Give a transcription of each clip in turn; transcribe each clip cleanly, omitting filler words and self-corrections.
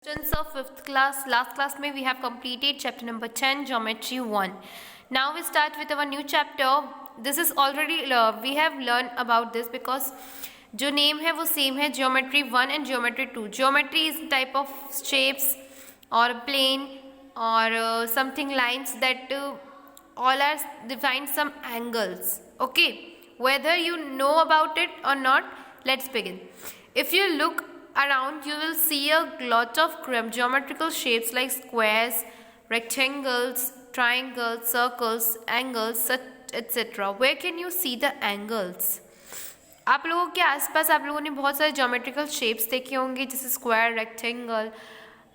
Students of 5th class, last class में we have completed chapter number 10 geometry 1. Now we start with our new chapter. This is already we have learned about this because जो name है वो same है, geometry 1 and geometry 2. Geometry is type of shapes or plane or something lines that all are define some angles. Okay, whether you know about it or not, let's begin. If you look around, you will see a lot of geometrical shapes like squares, rectangles, triangles, circles, angles, etc. Where can you see the angles? आप लोगों के आसपास आप लोगों ने बहुत सारे geometrical shapes देखे होंगे जैसे square, rectangle,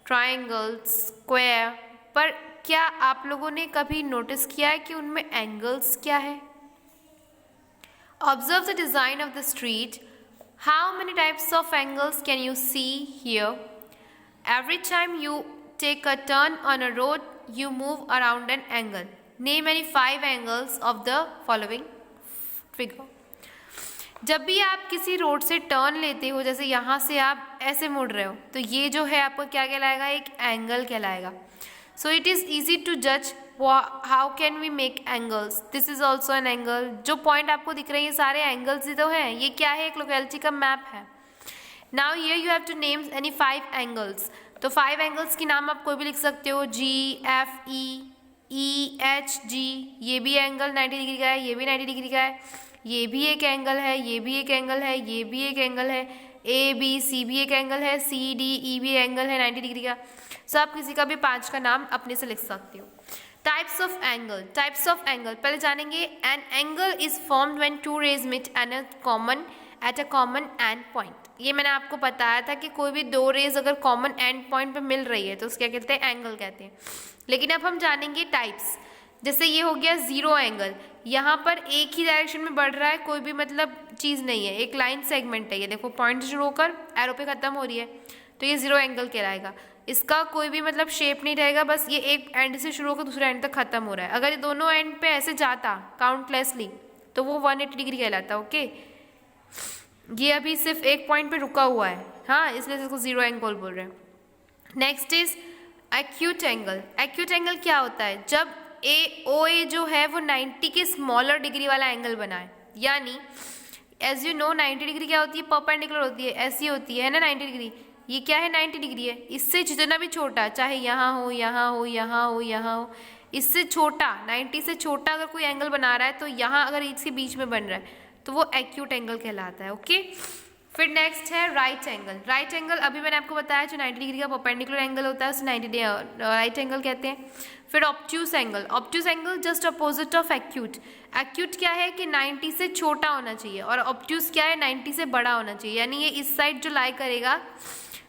triangle, square. पर क्या आप लोगों ने कभी नोटिस किया है कि उनमें angles क्या है? Observe the design of the street. How many types of angles can you see here? Every time you take a turn on a road, you move around an angle. Name any 5 angles of the following figure. जब भी आप किसी road से turn लेते हो, जैसे यहाँ से आप ऐसे मुड़ रहे हो, तो ये जो है आपको क्या कहलाएगा? एक एंगल कहलाएगा. So it is easy to judge how can we make angles. This is also an angle. जो पॉइंट आपको दिख रहे हैं ये सारे एंगल्स ही तो हैं. ये क्या है? एक लोकेलिटी का मैप है. Now here you have to name any 5 angles. तो 5 एंगल्स की नाम आप कोई भी लिख सकते हो. G, F, E, E, H, G. ये भी एंगल 90 डिग्री का है, ये भी 90 डिग्री का है, ये भी एक एंगल है, ये भी एक एंगल है, ये भी एक एंगल है, A, B, C भी एक एंगल है, C, D, E भी एंगल है 90 डिग्री का. सो आप किसी का भी 5 का नाम अपने से लिख सकते हो. Types of angle. Types of angle पहले जानेंगे. An angle is formed when 2 rays meet at a common end point. ये मैंने आपको बताया था कि कोई भी 2 रेज अगर कॉमन एंड पॉइंट पे मिल रही है तो उसको क्या कहते हैं? एंगल कहते हैं. लेकिन अब हम जानेंगे टाइप्स. जैसे ये हो गया जीरो एंगल. यहाँ पर एक ही डायरेक्शन में बढ़ रहा है, कोई भी मतलब चीज़ नहीं है, एक लाइन सेगमेंट है. ये देखो पॉइंट से शुरू होकर एरो पे खत्म हो रही है, तो ये जीरो एंगल कहलाएगा. इसका कोई भी मतलब शेप नहीं रहेगा, बस ये एक एंड से शुरू होकर दूसरे एंड तक खत्म हो रहा है. अगर ये दोनों एंड पे ऐसे जाता काउंटलेसली तो वो 180 डिग्री कहलाता. ओके, ये अभी सिर्फ एक पॉइंट पे रुका हुआ है, हाँ, इसलिए इसको जीरो एंगल बोल रहे हैं. Next is acute angle. Acute angle क्या होता है? जब OA जो है वो 90 के स्मॉलर डिग्री वाला एंगल बना है. यानी एज यू नो 90 डिग्री क्या होती है? परपेंडिकुलर होती है, ऐसी होती है ना 90 डिग्री. ये क्या है? 90 डिग्री है. इससे जितना भी छोटा, चाहे यहाँ हो, यहाँ हो, यहाँ हो, यहाँ हो, इससे छोटा, 90 से छोटा अगर कोई एंगल बना रहा है तो यहाँ अगर इसके बीच में बन रहा है तो वो एक्यूट एंगल कहलाता है. ओके, फिर नेक्स्ट है राइट एंगल. राइट एंगल अभी मैंने आपको बताया जो 90 डिग्री का परपेंडिकुलर एंगल होता है उसे 90 राइट एंगल कहते हैं. फिर obtuse angle. Obtuse angle just opposite of acute. Acute क्या है कि 90 से छोटा होना चाहिए और ऑब्ट्यूस क्या है? 90 से बड़ा होना चाहिए. यानी ये इस साइड जो लाई करेगा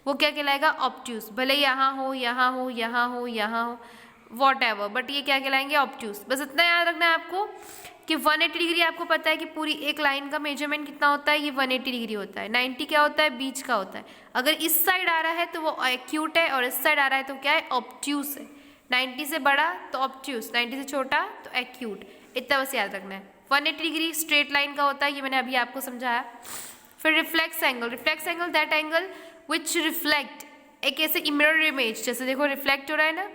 वो क्या कहलाएगा? ऑब्ट्यूस. भले यहाँ हो, यहाँ हो, यहाँ हो, यहाँ हो, वॉट एवर, बट ये क्या कहलाएंगे? ऑब्ट्यूस. बस इतना याद रखना है आपको कि 180 डिग्री आपको पता है कि पूरी एक लाइन का मेजरमेंट कितना होता है? ये 180 डिग्री होता है. 90 क्या होता है? बीच का होता है. अगर इस साइड आ रहा है तो वो एक्यूट है और इस साइड आ रहा है तो क्या है? ऑब्ट्यूस है. 90 से बड़ा तो ऑब्ट्यूस, 90 से छोटा तो एक्यूट. इतना बस याद रखना है. 180 डिग्री स्ट्रेट लाइन का होता है, ये मैंने अभी आपको समझाया. फिर reflex angle. Reflex angle that angle which reflect, एक ऐसे मिरर इमेज, जैसे देखो रिफ्लेक्ट हो रहा है ना,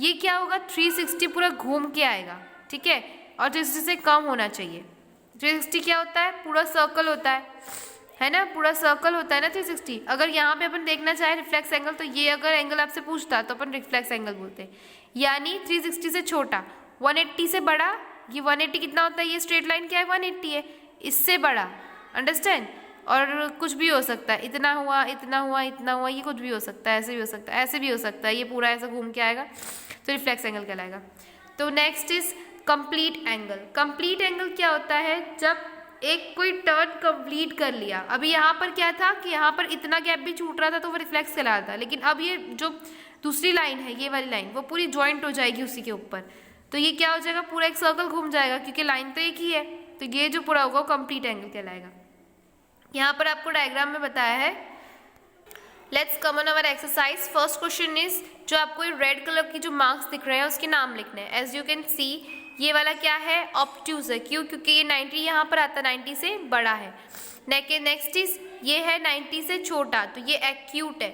ये क्या होगा? 360 पूरा घूम के आएगा. ठीक है, और 360 से कम होना चाहिए. 360 क्या होता है? पूरा सर्कल होता है ना, पूरा सर्कल होता है ना 360. अगर यहाँ पे अपन देखना चाहे रिफ्लेक्स एंगल तो ये अगर एंगल आपसे पूछता तो अपन रिफ्लेक्स एंगल बोलते हैं. यानी 360 से छोटा, 180 से बड़ा. ये 180 कितना होता है? ये स्ट्रेट लाइन क्या है? 180 है. इससे बड़ा, अंडरस्टैंड. और कुछ भी हो सकता है, इतना हुआ, इतना हुआ, इतना हुआ, ये कुछ भी हो सकता है, ऐसे भी हो सकता है, ऐसे भी हो सकता है. ये पूरा ऐसा घूम के आएगा तो रिफ्लेक्स एंगल कहलाएगा. तो next is complete angle. Complete angle क्या होता है? जब एक कोई टर्न कंप्लीट कर लिया. अभी यहाँ पर क्या था कि यहाँ पर इतना गैप भी छूट रहा था तो वो रिफ्लेक्स कहलाता था. लेकिन अब ये जो दूसरी लाइन है, ये वाली लाइन, वो पूरी ज्वाइंट हो जाएगी उसी के ऊपर, तो ये क्या हो जाएगा? पूरा एक सर्कल घूम जाएगा क्योंकि लाइन तो एक ही है. तो ये जो पूरा होगा कंप्लीट एंगल कहलाएगा. यहाँ पर आपको डायग्राम में बताया है. Let's come on our exercise. First question is, जो आपको रेड कलर की जो मार्क्स दिख रहे हैं उसके नाम लिखने हैं. एज यू कैन सी ये वाला क्या है? ऑब्ट्यूस है. क्यों? क्योंकि ये 90 यहाँ पर आता है, 90 से बड़ा है. नेक्स्ट इज ये है 90 से छोटा, तो ये एक्यूट है.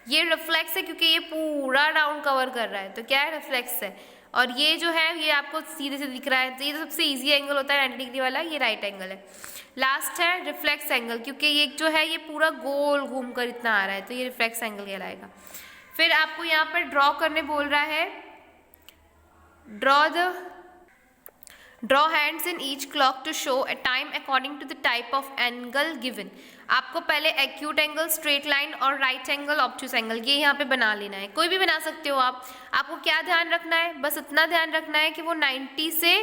ये रिफ्लेक्स है क्योंकि ये पूरा राउंड कवर कर रहा है, तो क्या है, रिफ्लेक्स है। और ये जो है ये आपको सीधे से दिख रहा है, तो ये तो सबसे इजी एंगल होता है 90 डिग्री वाला, ये राइट एंगल है। लास्ट है रिफ्लेक्स एंगल, क्योंकि ये जो है ये पूरा गोल घूम कर इतना आ रहा है, तो ये रिफ्लेक्स एंगल कहलाएगा। फिर आपको यहाँ पर ड्रॉ करने बोल रहा है, draw hands in each clock to show a time according to the type of angle given. आपको पहले एक्यूट एंगल, स्ट्रेट लाइन और राइट एंगल, ऑब्ट्यूस एंगल, ये यहाँ पे बना लेना है। कोई भी बना सकते हो आप। आपको क्या ध्यान रखना है, बस इतना ध्यान रखना है कि वो 90 से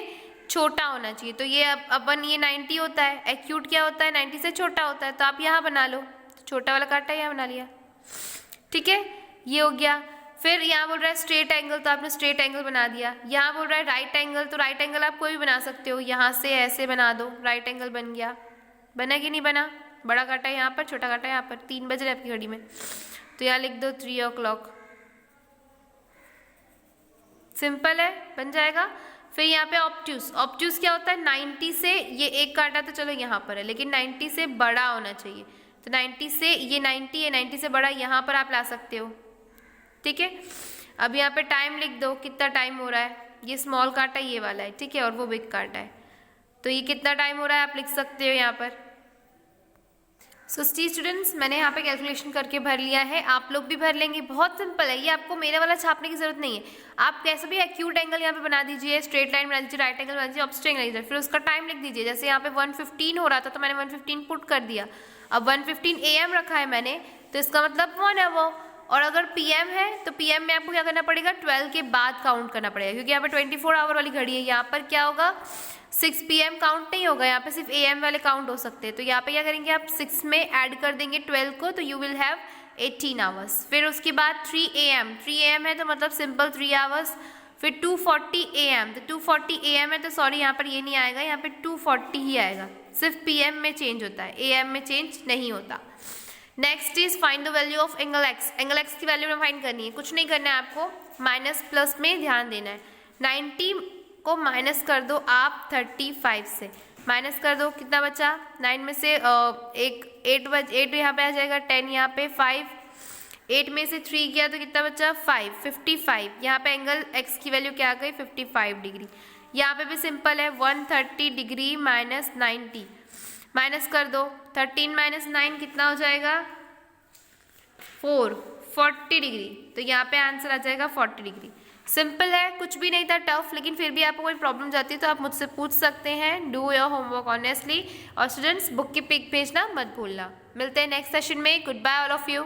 छोटा होना चाहिए। तो ये अपन ये 90 होता है, एक्यूट क्या होता है, 90 से छोटा होता है, तो आप यहाँ बना लो, तो छोटा वाला काटा यहाँ बना लिया, ठीक है, ये हो गया। फिर यहाँ बोल रहा है स्ट्रेट एंगल, तो आपने स्ट्रेट एंगल बना दिया। यहाँ बोल रहा है राइट एंगल, तो राइट एंगल आप कोई भी बना सकते हो, यहाँ से ऐसे बना दो, राइट एंगल बन गया। बना कि नहीं बना, बड़ा काटा यहाँ पर, छोटा काटा यहाँ पर। 3 बज रहे आपकी घड़ी में, तो यहाँ लिख दो 3 o'clock, सिंपल है, बन जाएगा। फिर यहाँ पे ऑब्ट्यूस, ऑब्ट्यूस क्या होता है, 90 से, ये एक काटा तो चलो यहाँ पर है, लेकिन 90 से बड़ा होना चाहिए, तो 90 से, ये 90 है, 90 से बड़ा यहाँ पर आप ला सकते हो, ठीक है। अब यहाँ पे टाइम लिख दो, कितना टाइम हो रहा है, ये स्मॉल काटा ये वाला है, ठीक है, और वो बिग काटा है, तो ये कितना टाइम हो रहा है आप लिख सकते हो यहाँ पर। सो स्टूडेंट्स, मैंने यहाँ पे कैलकुलेशन करके भर लिया है, आप लोग भी भर लेंगे, बहुत सिंपल है ये, आपको मेरे वाला छापने की जरूरत नहीं है। आप कैसे भी एक्यूट एंगल यहाँ पे बना दीजिए, स्ट्रेट लाइन बना दीजिए, राइट एंगल बना दीजिए, ऑब्ट्यूस एंगल, फिर उसका टाइम लिख दीजिए। जैसे यहाँ पे 1:15 हो रहा था, तो मैंने 1:15 पुट कर दिया। अब 1:15 AM रखा है मैंने, तो इसका मतलब 1 है वो। और अगर PM है, तो PM में आपको क्या करना पड़ेगा, 12 के बाद काउंट करना पड़ेगा, क्योंकि यहाँ पे 24 आवर वाली घड़ी है। यहाँ पर क्या होगा, 6 PM काउंट नहीं होगा, यहाँ पे सिर्फ AM वाले काउंट हो सकते हैं। तो यहाँ पे क्या करेंगे, आप 6 में ऐड कर देंगे 12 को, तो यू विल हैव 18 आवर्स। फिर उसके बाद 3 AM है, तो मतलब सिंपल 3 आवर्स। फिर 2:40 AM, तो 2:40 AM है, तो सॉरी यहाँ पर ये नहीं आएगा, यहाँ पे 2:40 ही आएगा, सिर्फ PM में चेंज होता है, AM में चेंज नहीं होता। Next is find the value of angle x. Angle x की वैल्यू में फाइंड करनी है, कुछ नहीं करना है आपको, माइनस प्लस में ध्यान देना है। 90 को माइनस कर दो आप 35 से, माइनस कर दो, कितना बचा, 9 में से 8 यहाँ पे आ जाएगा, 10 यहाँ पे, 5, 8 में से 3 गया तो कितना बचा, 5, 55। यहाँ पे एंगल एक्स की वैल्यू क्या आ गई, 55 डिग्री। यहाँ पे भी सिंपल है, 130 डिग्री माइनस 90, माइनस कर दो, 13 माइनस 9 कितना हो जाएगा, 40 डिग्री। तो यहाँ पे आंसर आ जाएगा 40 डिग्री। सिंपल है, कुछ भी नहीं था टफ, लेकिन फिर भी आपको कोई प्रॉब्लम जाती है तो आप मुझसे पूछ सकते हैं। डू योर होमवर्क ऑनेस्टली, और स्टूडेंट्स बुक की पिक भेजना मत भूलना। मिलते हैं नेक्स्ट सेशन में, good bye all of you.